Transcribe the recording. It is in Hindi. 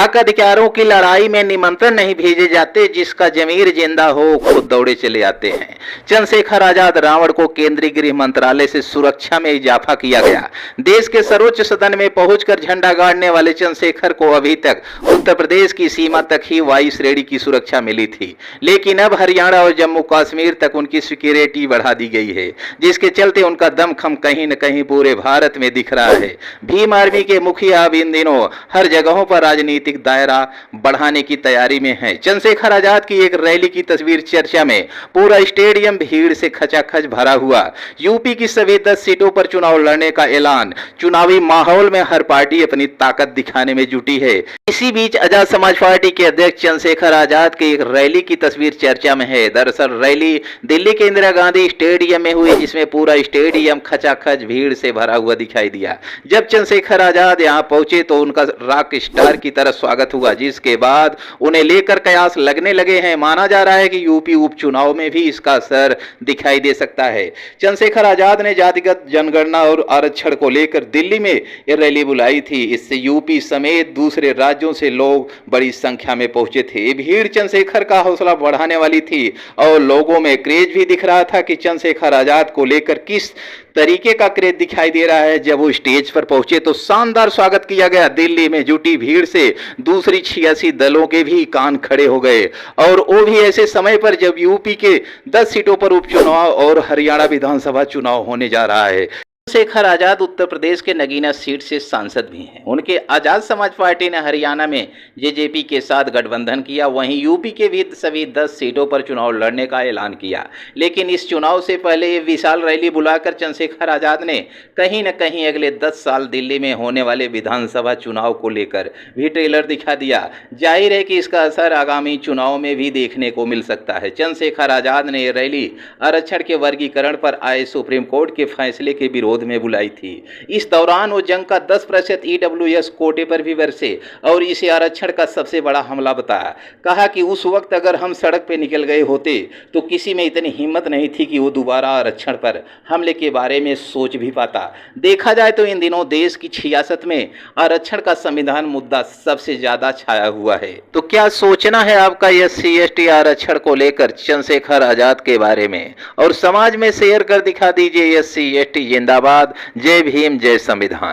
हक अधिकारों की लड़ाई में निमंत्रण नहीं भेजे जाते, जिसका जमीर जिंदा हो खुद दौड़े चले आते हैं। चंद्रशेखर आजाद रावण को केंद्रीय गृह मंत्रालय से सुरक्षा में इजाफा किया गया। देश के सर्वोच्च सदन में पहुंचकर झंडा गाड़ने वाले चंद्रशेखर को अभी तक उत्तर प्रदेश की सीमा तक ही वायु श्रेणी की सुरक्षा मिली थी, लेकिन अब हरियाणा और जम्मू कश्मीर तक उनकी सिक्योरिटी बढ़ा दी गई है, जिसके चलते उनका दमखम कहीं न कहीं पूरे भारत में दिख रहा है। भीम आर्मी के मुखिया अब इन दिनों हर जगहों पर राजनीतिक दायरा बढ़ाने की तैयारी में है। चंद्रशेखर आजाद की एक रैली की तस्वीर चर्चा में, पूरा स्टेडियम भीड़ से खचाखच भरा हुआ। यूपी की सभी 10 सीटों पर चुनाव लड़ने का ऐलान। चुनावी माहौल में हर पार्टी अपनी ताकत दिखाने में जुटी है। इसी बीच आजाद समाज पार्टी के अध्यक्ष चंद्रशेखर आजाद की एक रैली की तस्वीर चर्चा में है। दरअसल रैली दिल्ली के इंदिरा गांधी स्टेडियम में हुई, जिसमें पूरा स्टेडियम खचाखच भीड़ से भरा हुआ दिखाई दिया। जब चंद्रशेखर आजाद यहां पहुंचे तो उनका रॉक स्टार की तरह स्वागत हुआ, जिसके बाद उन्हें लेकर कयास लगने लगे हैं। माना जा रहा है कि यूपी उपचुनाव में भी इसका असर दिखाई दे सकता है। चंद्रशेखर आजाद ने जातिगत जनगणना और आरक्षण को लेकर दिल्ली में यह रैली बुलाई थी। इससे यूपी समेत दूसरे राज्यों से लोग बड़ी संख्या में पहुंचे थे। भीड़ चंद्रशेखर का हौसला बढ़ाने वाली थी और लोगों में क्रेज भी दिख रहा था कि चंद्रशेखर आजाद को लेकर किस तरीके का क्रेज दिखाई दे रहा है। जब वो स्टेज पर पहुंचे तो शानदार स्वागत किया गया। दिल्ली में जुटी भीड़ से दूसरी 86 दलों के भी कान खड़े हो गए, और वो भी ऐसे समय पर जब यूपी के 10 सीटों पर उपचुनाव और हरियाणा विधानसभा चुनाव होने जा रहा है। चंद्रशेखर आजाद उत्तर प्रदेश के नगीना सीट से सांसद भी हैं। उनके आजाद समाज पार्टी ने हरियाणा में जेजेपी के साथ गठबंधन किया, वहीं यूपी के भी सभी 10 सीटों पर चुनाव लड़ने का ऐलान किया। लेकिन इस चुनाव से पहले ये विशाल रैली बुलाकर चंद्रशेखर आजाद ने कहीं न कहीं अगले 10 साल दिल्ली में होने वाले विधानसभा चुनाव को लेकर भी ट्रेलर दिखा दिया। जाहिर है कि इसका असर आगामी चुनाव में भी देखने को मिल सकता है। चंद्रशेखर आजाद ने ये रैली आरक्षण के वर्गीकरण पर आए सुप्रीम कोर्ट के फैसले के विरोध में बुलाई थी। इस दौरान वो जंग का 10% ईडब्ल्यूएस कोटे पर भी बरसे और इसे आरक्षण का सबसे बड़ा हमला बताया। कहा कि उस वक्त अगर हम सड़क पे निकल गए होते तो किसी में इतनी हिम्मत नहीं थी कि वो दोबारा आरक्षण पर हमले के बारे में सोच भी पाता। देखा जाए तो इन दिनों देश की 66 में आरक्षण का संविधान मुद्दा सबसे ज्यादा छाया हुआ है। तो क्या सोचना है आपका एससी एसटी आरक्षण को लेकर चंद्रशेखर आजाद के बारे में, और समाज में शेयर कर दिखा दीजिए। एससी एसटी जिंदाबाद, जय भीम, जय संविधान।